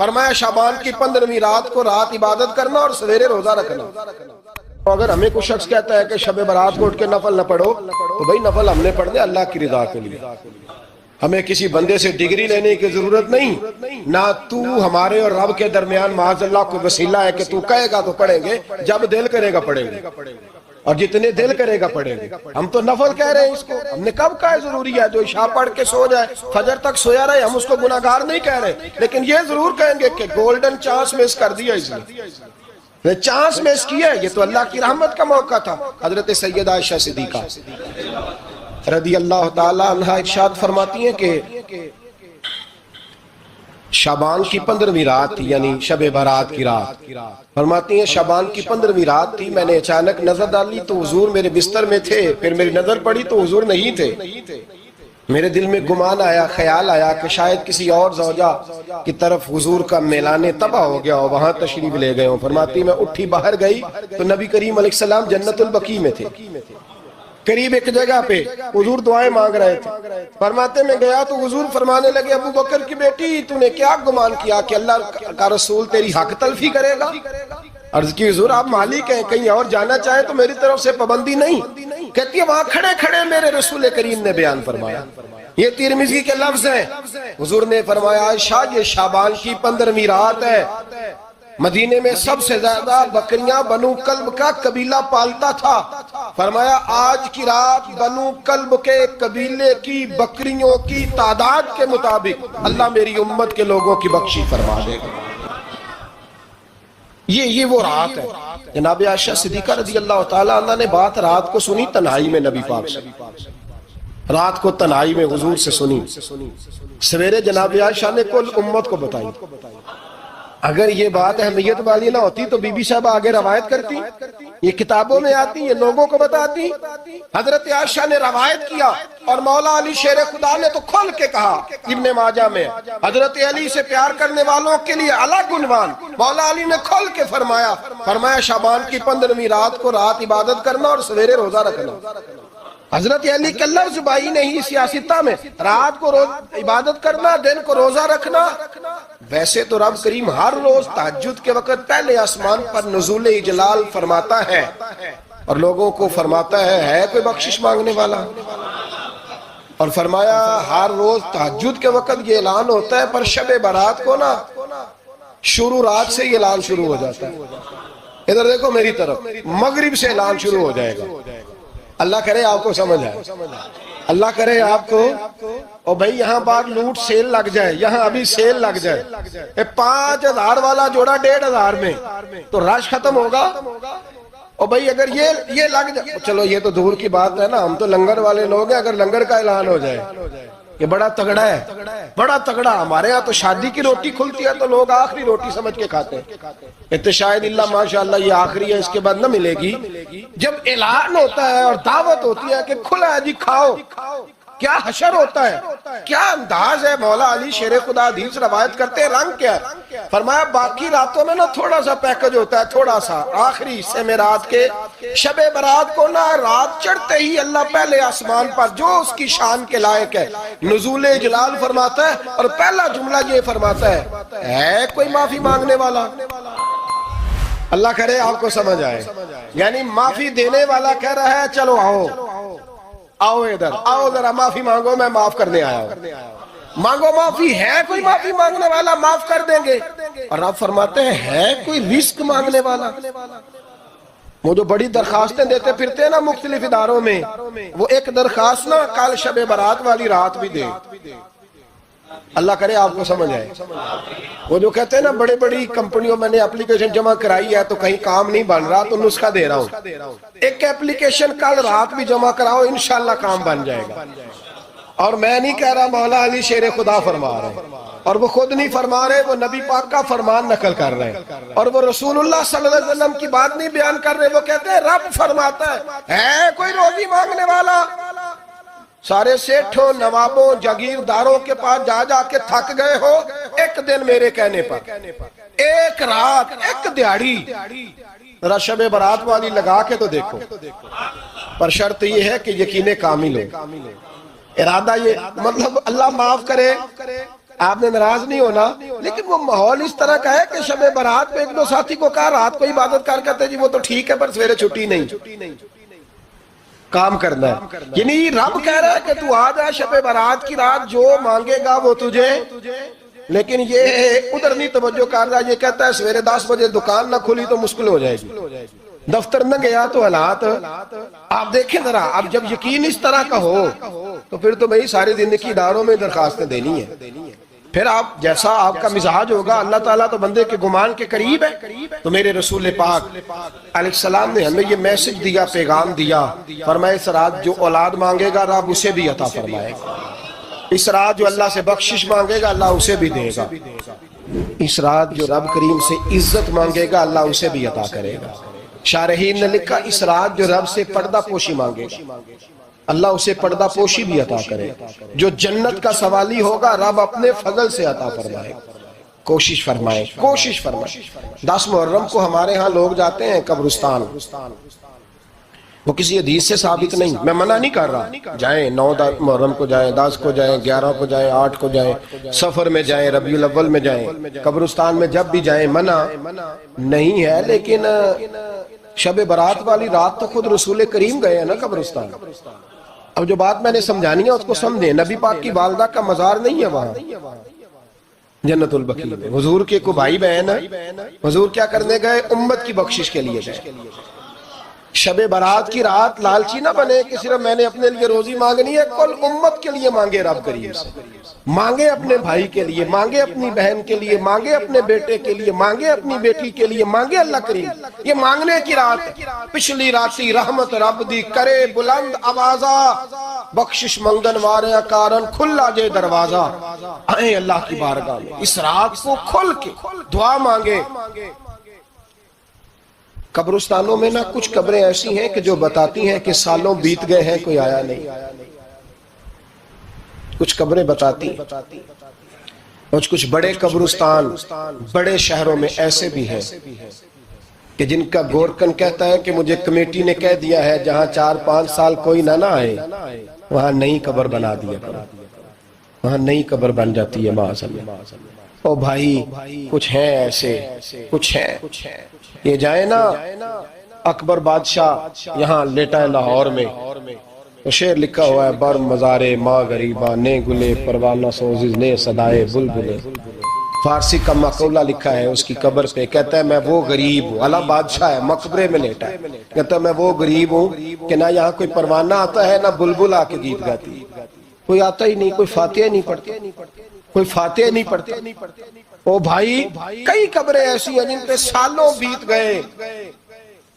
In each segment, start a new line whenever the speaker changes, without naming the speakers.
فرمایا شعبان کی 15ویں رات کو رات عبادت کرنا اور سویرے روزہ رکھنا۔ اگر ہمیں کوئی شخص کہتا ہے کہ شب برات کو اٹھ کے نفل نہ پڑھو، تو بھئی نفل ہم نے پڑھنے اللہ کی رضا کے لیے، ہمیں کسی بندے سے ڈگری لینے کی ضرورت نہیں، نہ تو ہمارے اور رب کے درمیان معاذ اللہ کوئی وسیلہ ہے کہ تو کہے گا تو پڑھیں گے، جب دل کرے گا پڑھیں گے، اور جتنے دل کرے گا پڑھیں گے۔ ہم تو نفل کہہ رہے ہیں اس کو، ہم نے کب کہا ضروری ہے جو عشاء پڑھ کے سو جائے فجر تک سویا رہے، ہم اس کو گناہگار نہیں کہہ رہے، لیکن یہ ضرور کہیں گے کہ گولڈن چانس مس کر دیا اس نے، چانس مس کیا ہے، یہ تو اللہ کی رحمت کا موقع تھا۔ حضرت سیدہ عائشہ صدیقہ رضی اللہ تعالی عنہا ارشاد فرماتی ہیں کہ شعبان کی 15ویں رات تھی، یعنی شب برات کی رات، فرماتی ہیں شعبان کی 15ویں رات تھی، میں نے اچانک نظر ڈالی تو حضور میرے بستر میں تھے، پھر میری نظر پڑی تو حضور نہیں تھے، میرے دل میں گمان آیا، خیال آیا کہ شاید کسی اور زوجہ کی طرف حضور کا میلان تباہ ہو گیا ہو، وہاں تشریف لے گئے ہوں۔ فرماتی میں اٹھی باہر گئی تو نبی کریم علیہ السلام جنت البقیع میں تھے، قریب ایک جگہ پہ حضور دعائیں مانگ رہے تھے۔ فرماتے میں گیا تو حضور فرمانے لگے ابو بکر کی بیٹی تو نے کیا گمان کیا کہ اللہ کا رسول تیری حق تلفی کرے گا؟ عرض کی حضور آپ مالک ہیں، کہیں اور جانا چاہیں تو میری طرف سے پابندی نہیں۔ کہتی ہے وہاں کھڑے کھڑے میرے رسول کریم نے بیان فرمایا، یہ ترمذی کے لفظ ہیں، حضور نے فرمایا عائشہ یہ شعبان کی 15ویں رات ہے، مدینے میں سب سے زیادہ بکریاں بنو کلب کا قبیلہ پالتا تھا، فرمایا آج کی رات بنو کلب کے قبیلے کی بکریوں کی تعداد کے مطابق اللہ میری امت کے لوگوں کی بخشی فرما دے گا۔ یہ وہ رات ہے۔ جناب عائشہ صدیقہ رضی اللہ تعالی عنہ نے بات رات کو سنی تنہائی میں نبی پاک سے، رات کو تنہائی میں حضور سے سنی، سویرے جناب عائشہ نے کل امت کو بتائی۔ اگر یہ بات اہمیت والی نہ ہوتی تو بی بی صاحب آگے روایت کرتی، یہ کتابوں میں آتی، یہ لوگوں کو بتاتی۔ حضرت عائشہ نے روایت کیا اور مولا علی شیر خدا نے تو کھول کے کہا، ابن ماجہ میں حضرت علی سے پیار کرنے والوں کے لیے الگ عنوان، مولا علی نے کھول کے فرمایا شعبان کی 15ویں رات کو رات عبادت کرنا اور سویرے روزہ رکھنا۔ حضرت علی کا لفظ بائی نہیں سیاستہ میں، رات کو عبادت کرنا، دن کو روزہ رکھنا۔ ویسے تو رب کریم ہر روز تہجد کے وقت پہلے آسمان پر نزول اجلال فرماتا ہے اور لوگوں کو فرماتا ہے کوئی بخشش مانگنے والا، اور فرمایا ہر روز تہجد کے وقت یہ اعلان ہوتا ہے، پر شب برات کو نا شروع رات سے یہ اعلان شروع ہو جاتا ہے۔ ادھر دیکھو میری طرف، مغرب سے اعلان شروع ہو جائے گا۔ اللہ کرے آپ کو سمجھ آئے، اللہ کرے آپ کو، اور بھئی یہاں بار لوٹ سیل لگ جائے، یہاں ابھی سیل لگ جائے، 5000 والا جوڑا 1500 میں تو رش ختم ہوگا۔ اور بھئی اگر یہ لگ جائے، چلو یہ تو دور کی بات ہے نا، ہم تو لنگر والے لوگ ہیں، اگر لنگر کا اعلان ہو جائے یہ بڑا تگڑا ہے، بڑا تگڑا۔ ہمارے ہاں تو شادی کی روٹی کھلتی ہے تو لوگ آخری روٹی سمجھ کے کھاتے ہیں، شاید اللہ ماشاءاللہ یہ آخری ہے، اس کے بعد نہ ملے گی۔ جب اعلان ہوتا ہے اور دعوت ہوتی ہے کہ کھلا ہے جی کھاؤ، کیا حشر ہوتا ہے، کیا انداز ہے۔ مولا علی شیر خدا حدیث روایت کرتے ہیں، رنگ کیا ہے؟ فرمایا باقی راتوں میں نا تھوڑا سا پیکج ہوتا ہے، تھوڑا سا آخری حصے میں رات کے شب برات کو نا رات چڑھتے ہی اللہ پہلے آسمان پر جو اس کی شان کے لائق ہے نزول جلال فرماتا ہے، اور پہلا جملہ یہ فرماتا ہے کوئی معافی مانگنے والا؟ اللہ کرے آپ کو سمجھ آئے، یعنی معافی دینے والا کہہ رہا ہے چلو آؤ ادھر آؤ ذرا معافی مانگو، میں معاف کرنے آیا ہوں، مانگو معافی۔ ہے کوئی معافی مانگنے والا؟ معاف کر دیں گے۔ اور آپ فرماتے ہیں ہے کوئی رزق مانگنے والا؟ وہ جو بڑی درخواستیں دیتے پھرتے ہیں نا مختلف اداروں میں، وہ ایک درخواست نا کل شب برات والی رات بھی دے۔ اللہ کرے آپ کو سمجھ آئے۔ وہ جو کہتے ہیں نا بڑے بڑی کمپنیوں میں نے اپلیکیشن جمع کرائی ہے تو کہیں کام نہیں بن رہا تو نسخہ دے رہا ہوں، ایک اپلیکیشن کل رات بھی جمع کراؤ انشاءاللہ کام بن جائے گا۔ اور میں نہیں کہہ رہا، مولا علی شیر خدا فرما رہے ہیں، اور وہ خود نہیں فرما رہے، وہ نبی پاک کا فرمان نقل کر رہے ہیں، اور وہ رسول اللہ صلی اللہ علیہ وسلم کی بات نہیں بیان کر رہے، وہ کہتے ہیں رب فرماتا ہے کوئی روزی مانگنے والا؟ سارے سیٹھوں نوابوں جاگیرداروں کے پاس جا جا کے تھک گئے ہو، ایک دن میرے کہنے پر، ایک رات، ایک دیہڑی ذرا شب برات والی لگا کے تو دیکھو۔ پر شرط یہ ہے کہ یقین کامل ہو، ارادہ یہ، مطلب اللہ معاف کرے آپ نے ناراض نہیں ہونا، لیکن وہ ماحول اس طرح کا ہے کہ شب برات پہ ایک دو ساتھی کو کہا رات کو عبادت کر کرتے جی وہ تو ٹھیک ہے پر سویرے چھٹی نہیں، کام کرنا ہے. یعنی رب کہہ رہا ہے کہ تو آ جا شب برات کی رات، جو مانگے گا وہ تجھے، لیکن یہ ادھر نہیں توجہ کر رہا. یہ کہتا ہے سویرے 10 بجے دکان نہ کھلی تو مشکل ہو جائے گی، دفتر نہ گیا تو حالات. آپ دیکھیں ذرا، اب جب یقین اس طرح کا ہو تو پھر تو بھئی ساری زندگی اداروں میں درخواستیں دینی ہے. پھر آپ جیسا آپ کا مزاج ہوگا، اللہ تعالیٰ تو بندے کے گمان کے قریب ہے. تو میرے رسول پاک علیہ السلام نے ہمیں یہ میسج دیا، پیغام دیا، فرمایا اس رات جو اولاد مانگے گا رب اسے بھی عطا فرمائے گا. اس رات جو اللہ سے بخشش مانگے گا اللہ اسے بھی دے گا. اس رات جو رب کریم سے عزت مانگے گا اللہ اسے بھی عطا کرے گا. شارحین نے لکھا اس رات جو رب سے پردہ پوشی مانگے گا اللہ اسے پردہ پوشی بھی عطا کرے. جو جنت کا سوالی ہوگا رب اپنے فضل سے عطا فرمائے. کوشش فرمائے، کوشش فرمائے. 10 محرم کو ہمارے ہاں لوگ جاتے ہیں قبرستان، وہ کسی حدیث سے ثابت نہیں، میں منع نہیں کر رہا، جائیں 9 محرم کو جائیں، 10 کو جائیں، 11 کو جائیں، 8 کو جائیں، سفر میں جائیں، ربیع الاول میں جائیں، قبرستان میں جب بھی جائیں منع نہیں ہے. لیکن شب برات والی رات تو خود رسول کریم گئے ہیں نا قبرستان. اب جو بات میں نے سمجھانی ہے اس کو سمجھیں. نبی پاک کی والدہ کا مزار نہیں ہے وہاں جنت البقیع میں. حضور کے کو بھائی بہن ہے، حضور کیا کرنے گئے؟ امت کی بخشش کے لیے گئے. شب برات کی رات لالچی نہ بنے کہ صرف میں نے اپنے لیے روزی مانگنی ہے، کل امت کے لیے مانگے رب کریم سے. مانگے اپنے بھائی کے لیے، مانگے اپنی بہن کے لیے، مانگے اپنے بیٹے کے لیے، مانگے اپنی بیٹی کے لیے، مانگے اللہ کریم. یہ مانگنے کی رات ہے. پچھلی راتی رحمت رب دی کرے بلند آوازہ، بخشش منگن وارے کارن کھلا جے دروازہ. آئیں اللہ کی بارگاہ میں اس رات کو کھل کے دعا مانگے. قبرستانوں میں نا کچھ قبریں ایسی ہیں کہ جو بتاتی ہیں کہ سالوں بیت گئے ہیں کوئی آیا نہیں. کچھ قبریں بتاتی ہیں. اور کچھ بڑے قبرستان بڑے شہروں میں ایسے بھی ہیں کہ جن کا گورکن کہتا ہے کہ مجھے کمیٹی نے کہہ دیا ہے جہاں 4-5 سال کوئی نہ آئے وہاں نئی قبر بنا دیا کرو، وہاں نئی قبر بن جاتی ہے معاذ اللہ. او بھائی کچھ ہیں ایسے، کچھ ہیں. یہ جائیں نا اکبر بادشاہ یہاں لیٹا ہے لاہور میں، تو شعر لکھا ہوا ہے بر مزارے ماں غریباں نے گلے پروانہ سوزز نے صدائے بلبلے. فارسی کا مقولہ لکھا ہے اس کی قبر پہ، کہتا ہے میں وہ غریب ہوں، اعلیٰ بادشاہ ہے مقبرے میں لیٹا ہے، کہتا ہے میں وہ غریب ہوں کہ نہ یہاں کوئی پروانہ آتا ہے نہ بلبل آ کے گیت گاتی، کوئی آتا ہی نہیں، کوئی فاتحہ نہیں پڑھتا، کوئی فاتحہ نہیں پڑھتا. او بھائی کئی قبریں ایسی ہیں جن پہ سالوں بیت گئے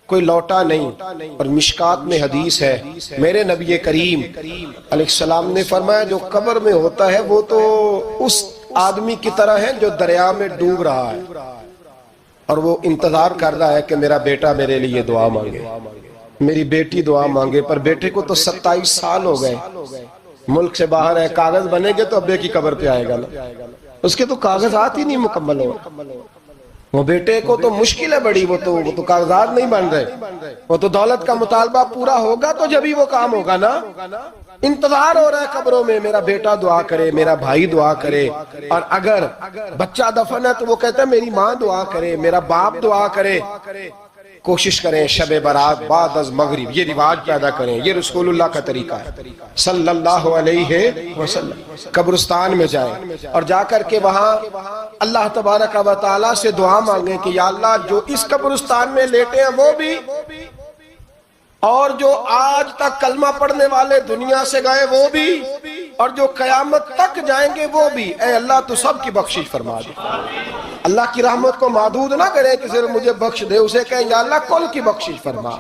کوئی لوٹا نہیں. اور مشکات میں حدیث ہے میرے نبی کریم علیہ السلام نے فرمایا جو قبر میں ہوتا ہے وہ تو اس آدمی کی طرح ہے جو دریا میں ڈوب رہا ہے اور وہ انتظار کر رہا ہے کہ میرا بیٹا میرے لیے دعا مانگے، میری بیٹی دعا مانگے. پر بیٹے کو تو 27 سال ہو گئے، ملک سے باہر ہے، کاغذ بنے گے تو ابے کی قبر پہ آئے گا نا، اس کے تو کاغذات ہی نہیں مکمل ہو. وہ بیٹے کو تو مشکل ہے بڑی، وہ تو کاغذات نہیں بن رہے، وہ تو دولت کا مطالبہ پورا ہوگا تو جب ہی وہ کام ہوگا نا. انتظار ہو رہا ہے قبروں میں میرا بیٹا دعا کرے، میرا بھائی دعا کرے. اور اگر بچہ دفن ہے تو وہ کہتا ہے میری ماں دعا کرے، میرا باپ دعا کرے. کوشش کریں شب برات بعد از مغرب یہ رواج پیدا کریں. یہ رسول اللہ کا طریقہ ہے صلی اللہ علیہ وسلم. قبرستان میں جائیں اور جا کر کے وہاں اللہ تبارک و تعالیٰ سے دعا مانگیں کہ یا اللہ جو اس قبرستان میں لیٹے ہیں وہ بھی، اور جو آج تک کلمہ پڑھنے والے دنیا سے گئے وہ بھی، اور جو قیامت تک جائیں گے وہ بھی. اے اللہ تو سب کی بخشش فرما دے. اللہ کی رحمت کو محدود نہ کرے کہ صرف مجھے بخش دے، اسے کہیں یا اللہ کل کی بخشش فرما.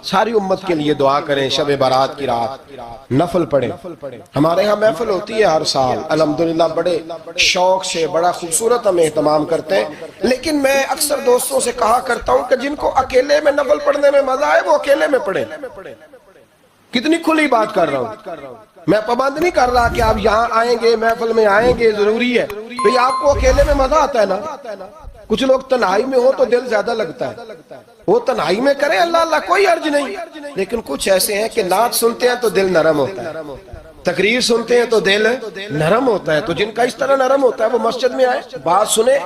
ساری امت کے لیے دعا کریں. شب برات کی رات نفل پڑھیں. ہمارے ہاں محفل ہوتی ہے ہر سال الحمدللہ، بڑے شوق سے بڑا خوبصورت ہم اہتمام کرتے ہیں. لیکن میں اکثر دوستوں سے کہا کرتا ہوں کہ جن کو اکیلے میں نفل پڑھنے میں مزہ آئے وہ اکیلے میں پڑھیں. کتنی کھلی بات کر رہا ہوں، میں پابند نہیں کر رہا کہ آپ یہاں آئیں گے محفل میں آئیں گے ضروری ہے. بھئی آپ کو اکیلے میں مزہ آتا ہے نا. کچھ لوگ تنہائی میں ہو تو دل زیادہ لگتا ہے، وہ تنہائی میں کریں اللہ اللہ کوئی عرض نہیں. لیکن کچھ ایسے ہیں کہ نعت سنتے ہیں تو دل نرم ہوتا ہے. تقریر سنتے ہیں تو دل نرم ہوتا ہے. تو جن کا اس طرح نرم ہوتا ہے وہ مسجد میں آئے, بات سنے.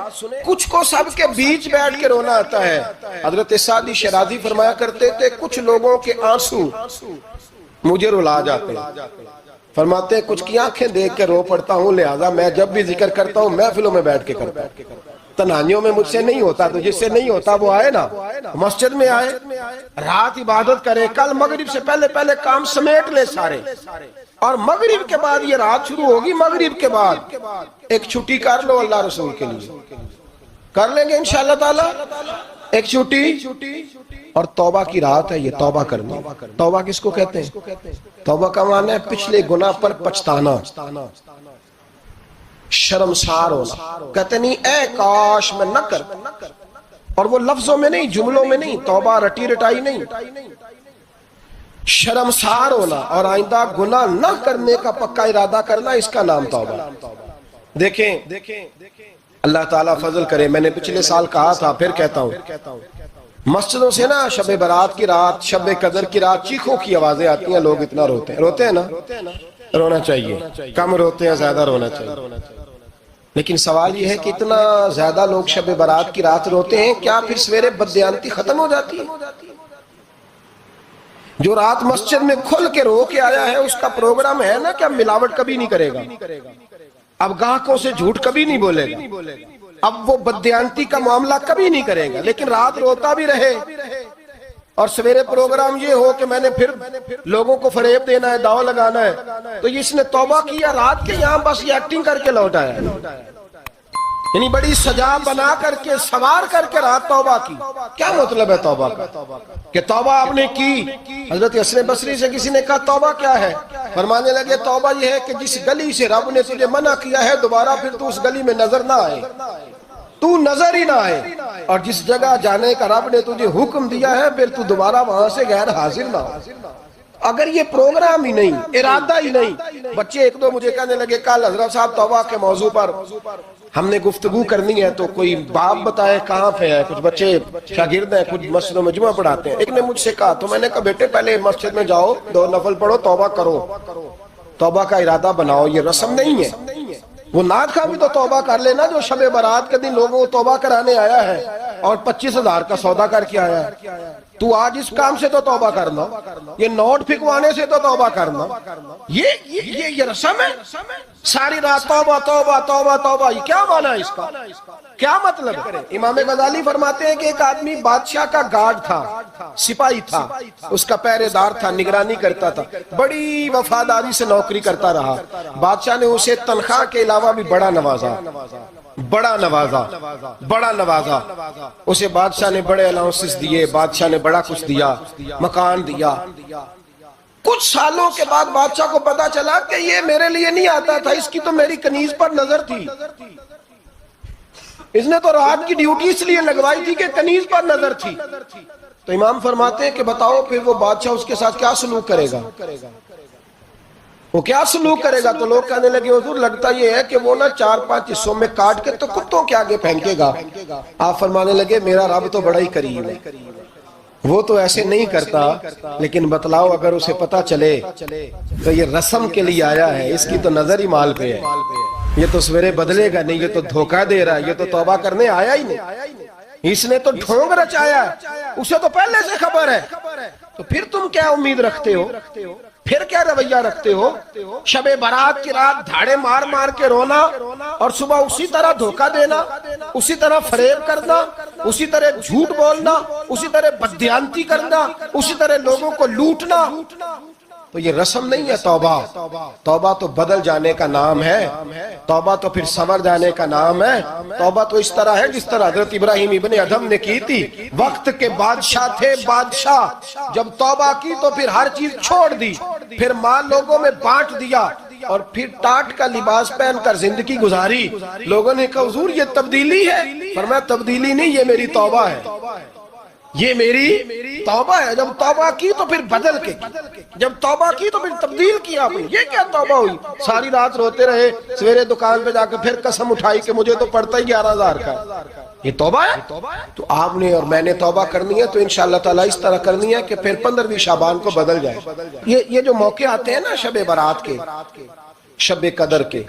کچھ کو سب کے بیچ بیٹھ کے رونا آتا ہے. حضرت سعدی شیرازی فرمایا کرتے تھے کچھ لوگوں کے آنسو مجھے رلا جاتے ہیں. فرماتے ہیں کچھ کی آنکھیں دیکھ کے رو پڑتا ہوں, لہذا میں جب بھی ذکر کرتا ہوں محفلوں میں بیٹھ کے کرتا ہوں. تنہائیوں میں مجھ سے نہیں ہوتا, تو جس سے نہیں ہوتا وہ آئے نا, مسجد میں آئے, رات عبادت کرے. کل مغرب سے پہلے کام سمیٹ لے سارے, اور مغرب کے بعد یہ رات شروع ہوگی. مغرب کے بعد ایک چھٹی کر لو اللہ رسول کے لیے, کر لیں گے انشاءاللہ تعالی ایک چھٹی. اور توبہ کی رات ہے یہ, توبہ کرنا. توبہ کس کو کہتے ہیں؟ توبہ کا معنی ہے پچھلے گناہ پر پچھتانا, شرمسار ہونا. کہتے نہیں اے کاش میں نہ کرتا, اور وہ لفظوں میں نہیں, جملوں میں نہیں, توبہ رٹی رٹائی نہیں, شرمسار ہونا اور آئندہ گناہ نہ کرنے کا پکا ارادہ کرنا, اس کا نام توبہ. دیکھیں اللہ تعالیٰ فضل کرے, میں نے پچھلے سال کہا تھا پھر کہتا ہوں, مسجدوں سے نا شب برات کی رات, شب قدر کی رات چیخوں کی آوازیں آتی ہیں, لوگ اتنا روتے ہیں نا. رونا چاہیے, کم روتے ہیں زیادہ رونا چاہیے. لیکن سوال یہ ہے کہ اتنا زیادہ لوگ شب برات کی رات روتے ہیں, کیا پھر سویرے بددیانتی ختم ہو جاتی ہے؟ جو رات مسجد میں کھل کے رو کے آیا ہے اس کا پروگرام ہے نا کہ اب ملاوٹ کبھی نہیں کرے گا, اب گاہکوں سے جھوٹ کبھی نہیں بولے گا, اب وہ بددیانتی کا معاملہ کبھی نہیں کرے گا. لیکن رات روتا بھی رہے اور سویرے پروگرام یہ ہو کہ میں نے پھر لوگوں کو فریب دینا ہے, داؤ لگانا ہے, تو اس نے توبہ کیا رات کے یہاں بس یہ ایکٹنگ کر کے لوٹ آیا, یعنی بڑی سجا بنا کر کے سوار کر کے رات توبہ کی. کیا مطلب ہے توبہ کا؟ کہ توبہ آپ نے کی. حضرت حسن بصری سے کسی نے کہا توبہ کیا ہے؟ فرمانے لگے توبہ یہ ہے کہ جس گلی سے رب نے تجھے منع کیا ہے دوبارہ پھر تو اس گلی میں نظر نہ آئے, تو نظر ہی نہ آئے, اور جس جگہ جانے کا رب نے تجھے حکم دیا ہے پھر تو دوبارہ وہاں سے غیر حاضر نہ ہو. اگر یہ پروگرام ہی نہیں, ارادہ ہی نہیں. بچے ایک دو مجھے کہنے لگے کل حضرت صاحب توبہ کے موضوع پر ہم نے گفتگو کرنی ہے, تو کوئی باپ بتائے کہاں پہ ہے. کچھ بچے شاگرد ہیں, کچھ مسجدوں میں جمعہ پڑھاتے ہیں. ایک نے مجھ سے کہا, تو میں نے کہا بیٹے پہلے مسجد میں جاؤ, 2 نفل پڑھو, توبہ کرو, توبہ کا ارادہ بناؤ. یہ رسم نہیں ہے. وہ نعت خواہ بھی تو توبہ کر لینا جو شب برات کے دن لوگوں کو توبہ کرانے آیا ہے اور 25,000 کا سودا کر کے آیا ہے. تو آج اس کام سے تو توبہ کرنا, یہ نوٹ پھکوانے سے تو توبہ کرنا. یہ رسم ہے. ساری رات توبہ توبہ توبہ توبہ, یہ کیا معنی ہے اس کا؟ کیا مطلب ہے؟ امام غزالی فرماتے ہیں کہ ایک آدمی بادشاہ کا گارڈ تھا, سپاہی تھا, اس کا پہرے دار تھا, نگرانی کرتا تھا, بڑی وفاداری سے نوکری کرتا رہا. بادشاہ نے اسے تنخواہ کے علاوہ بھی بڑا نوازا. اسے بادشاہ نے بڑے الاؤنسز دیے, بادشاہ نے بڑا کچھ دیا, مکان دیا. کچھ سالوں کے بعد بادشاہ کو پتا چلا کہ یہ میرے لیے نہیں آتا تھا, اس کی تو میری کنیز پر نظر تھی, اس نے تو رات کی ڈیوٹی اس لیے لگوائی تھی کہ کنیز پر نظر تھی. تو امام فرماتے ہیں کہ بتاؤ پھر وہ بادشاہ اس کے ساتھ کیا سلوک کرے گا؟ وہ کیا سلوک کرے گا؟ تو لوگ کہنے لگے حضور لگتا یہ ہے کہ وہ نا 4-5 حصوں میں کاٹ کے تو کتوں کے آگے پھینکے گا. آپ فرمانے لگے میرا رب تو بڑا ہی کریم ہے, وہ تو ایسے نہیں کرتا, لیکن بتلاؤ اگر اسے پتا چلے تو یہ رسم کے لیے آیا ہے, اس کی تو نظر ہی مال پہ ہے, یہ تو سویرے بدلے گا نہیں, یہ تو دھوکہ دے رہا ہے, یہ تو توبہ کرنے آیا ہی نہیں, اس نے تو ڈھونگ رچایا ہے, اسے تو پہلے سے خبر ہے. تو پھر تم کیا امید رکھتے ہو, پھر کیا رویہ رکھتے ہو؟ شب برات کی رات دھاڑے مار مار کے رونا اور صبح اسی طرح دھوکہ دینا, اسی طرح فریب کرنا, اسی طرح جھوٹ بولنا, اسی طرح بددیانتی کرنا, اسی طرح لوگوں کو لوٹنا. تو یہ رسم نہیں ہے توبہ. توبہ تو بدل جانے کا نام ہے, توبہ تو پھر سنور جانے کا نام ہے. توبہ تو اس طرح ہے جس طرح حضرت ابراہیم ابن ادھم نے کی تھی. وقت کے بادشاہ تھے بادشاہ, جب توبہ کی تو پھر ہر چیز چھوڑ دی, پھر مال لوگوں میں بانٹ دیا اور پھر ٹاٹ کا لباس پہن کر زندگی گزاری. لوگوں نے کہا حضور یہ تبدیلی ہے. فرمایا تبدیلی نہیں, یہ میری توبہ ہے, یہ میری توبہ ہے. جب توبہ کی تو پھر بدل کے, جب توبہ کی تو پھر تبدیل کیا. یہ کیا توبہ ہوئی؟ ساری رات روتے رہے, سویرے دکان پہ جا کے پھر قسم اٹھائی کہ مجھے تو پڑتا ہی 11,000 کا. یہ توبہ ہے؟ تو آپ نے اور میں نے توبہ کرنی ہے تو انشاءاللہ تعالیٰ اس طرح کرنی ہے کہ پھر 15ویں شعبان کو بدل جائے۔ یہ جو موقع آتے ہیں نا شب برات کے، شب قدر کے،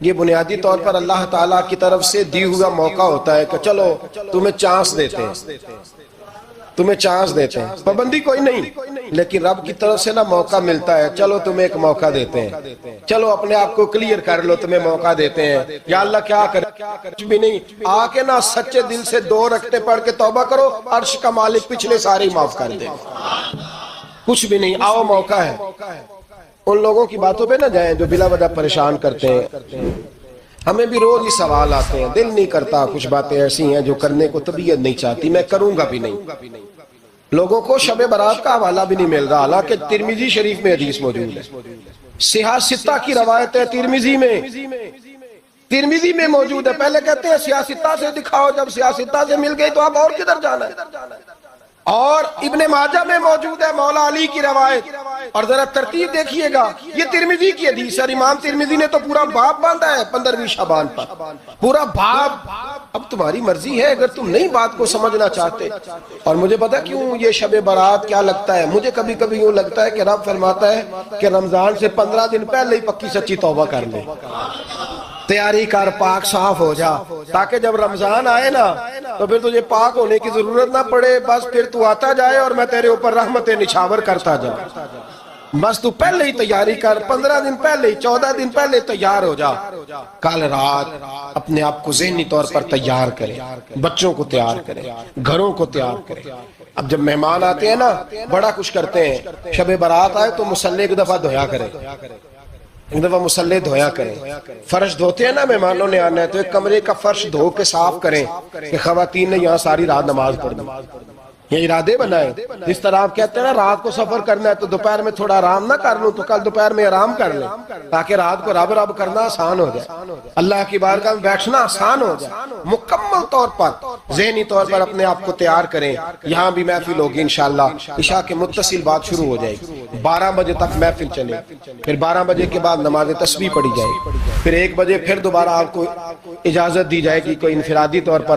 یہ بنیادی طور پر اللہ تعالیٰ کی طرف سے دی ہوا موقع ہوتا ہے کہ چلو تمہیں چانس دیتے ہیں، تمہیں چانس دیتے ہیں، پابندی کوئی نہیں، لیکن رب کی طرف سے نا موقع ملتا ہے، چلو تمہیں ایک موقع دیتے ہیں، چلو اپنے آپ کو کلیئر کر لو، تمہیں موقع دیتے ہیں۔ یا اللہ کیا کرے؟ کچھ بھی نہیں، آ کے نا سچے دل سے 2 رکعتیں پڑھ کے توبہ کرو، عرش کا مالک پچھلے سارے ہی معاف کر دے۔ کچھ بھی نہیں، آؤ موقع ہے۔ ان لوگوں کی باتوں پہ نہ جائیں جو بلا وجہ پریشان کرتے ہیں۔ ہمیں بھی روز ہی سوال آتے ہیں، دل نہیں کرتا، کچھ باتیں ایسی ہیں جو کرنے کو طبیعت نہیں چاہتی، میں کروں گا بھی نہیں۔ لوگوں کو شب برات کا حوالہ بھی نہیں مل رہا، حالانکہ ترمذی شریف میں حدیث موجود ہے، صحاح ستہ کی روایت ہے، ترمذی میں موجود ہے۔ پہلے کہتے ہیں صحاح ستہ سے دکھاؤ، جب صحاح ستہ سے مل گئی تو اب اور کدھر جانا ہے؟ اور ابن ماجہ میں موجود ہے مولا علی کی روایت، اور ذرا ترتیب دیکھیے گا، یہ ترمذی کی حدیث ہے، امام ترمذی نے تو پورا باب باندھا ہے 15ویں شعبان پر، پورا باب۔ اب تمہاری مرضی ہے، اگر تم نئی بات کو سمجھنا چاہتے۔ اور مجھے پتا کیوں یہ شب برات کیا لگتا ہے، مجھے کبھی کبھی یوں لگتا ہے کہ رب فرماتا ہے کہ رمضان سے 15 دن پہلے ہی پکی سچی توبہ کر لے، تیاری کر، پاک صاف ہو جا، تاکہ جب رمضان آئے نا تو پھر تجھے پاک ہونے کی ضرورت نہ پڑے، بس پھر تو آتا جائے اور میں تیرے اوپر رحمتیں نچھاور کرتا جاؤں۔ بس تو پہلے ہی تیاری کر، 15 دن پہلے، 14 دن پہلے تیار ہو جا۔ کل رات اپنے آپ کو ذہنی طور پر تیار کرے، بچوں کو تیار کرے، گھروں کو تیار کرے۔ اب جب مہمان آتے ہیں نا بڑا کچھ کرتے ہیں، شب برات آئے تو مصلی ایک دفعہ دھویا کرے، ایک دفعہ مصلی دھویا کریں۔ فرش دھوتے ہیں نا، مہمانوں نے آنا ہے تو ایک کمرے کا فرش دھو کے صاف کریں کہ خواتین نے یہاں ساری رات نماز پڑھنی، یہ ارادے بنائیں۔ جس طرح آپ کہتے ہیں نا رات کو سفر کرنا ہے تو دوپہر میں تھوڑا آرام نہ کر لوں تو کل دوپہر میں آرام کر لیں، تاکہ رات کو رب رب کرنا آسان ہو جائے، اللہ کی بارگاہ میں بیٹھنا آسان ہو جائے۔ مکمل طور پر ذہنی طور پر اپنے آپ کو تیار کریں۔ یہاں بھی محفل ہوگی انشاءاللہ، عشاء کے متصل بعد شروع ہو جائے گی، 12 بجے تک محفل چلے، پھر 12 بجے کے بعد نماز تسبیح پڑھی جائے، پھر 1 بجے پھر دوبارہ آپ کو اجازت دی جائے گی کوئی انفرادی طور پر